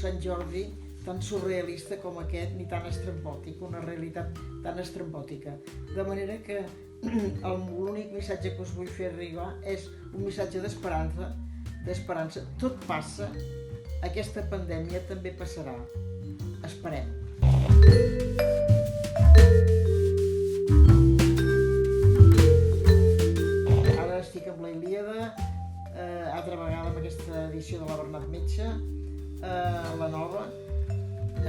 Sant Jordi tan surrealista com aquest, ni tan estrambòtic, una realitat tan estrambòtica. De manera que l'únic missatge que us vull fer arribar és un missatge d'esperança. Tot passa, aquesta pandèmia també passarà. Esperem. Ara estic amb la Ilíada, altra vegada amb aquesta edició de la Bernat Metge, la nova.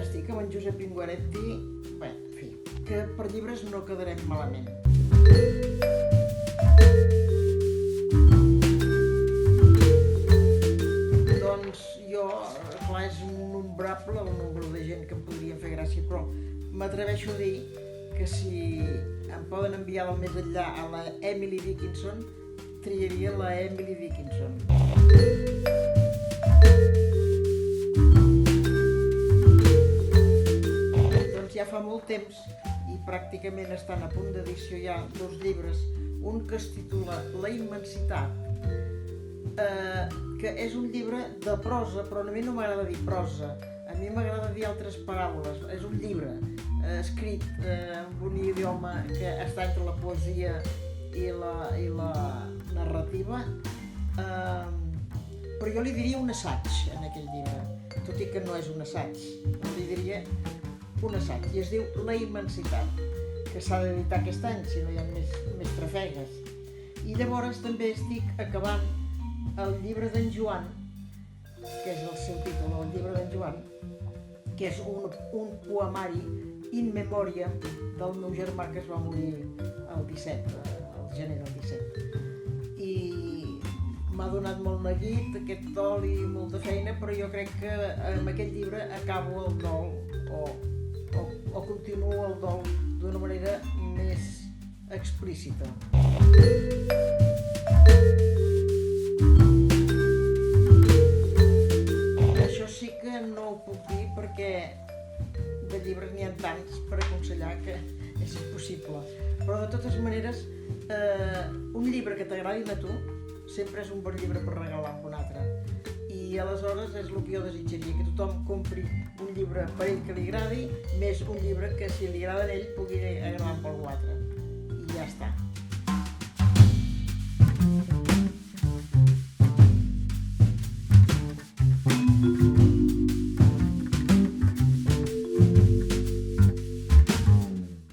Estic amb en Josep Inguaretti. Bé, en fi, que per llibres no quedarem malament. Doncs jo, clar, és innombrable el nombre de gent que em podria fer gràcia, però m'atreveixo a dir que si em poden enviar del més enllà a la Emily Dickinson, triaria la Emily Dickinson. Doncs ja fa molt temps, i pràcticament estan a punt d'edició ja 2 llibres, un que es titula La immensitat, que és un llibre de prosa, però a mi no m'agrada dir prosa, a mi m'agrada dir altres paraules. És un llibre escrit amb un idioma que està entre la poesia i la narrativa, però jo li diria un assaig en aquell llibre, tot i que no és un assaig, li diria un assaig, i es diu La immensitat, que s'ha d'editar aquest any, si no hi ha més trafegues. I llavors també estic acabant el llibre d'en Joan, que és el seu títol, el llibre d'en Joan, que és un poemari in memoriam del meu germà que es va morir el 17, el gener del 17. I m'ha donat molt neguit aquest dol i molta feina, però jo crec que amb aquest llibre acabo el dol o continuo el dol d'una manera més explícita. Això sí que no ho puc dir perquè de llibres n'hi ha tants per aconsellar que és impossible. Però de totes maneres, un llibre que t'agradi a tu sempre és un bon llibre per regalar amb un altre. I aleshores és el que jo desitjaria, que tothom compri un llibre per ell que li agradi, més un llibre que si li agrada a ell pugui agradar per algú altre.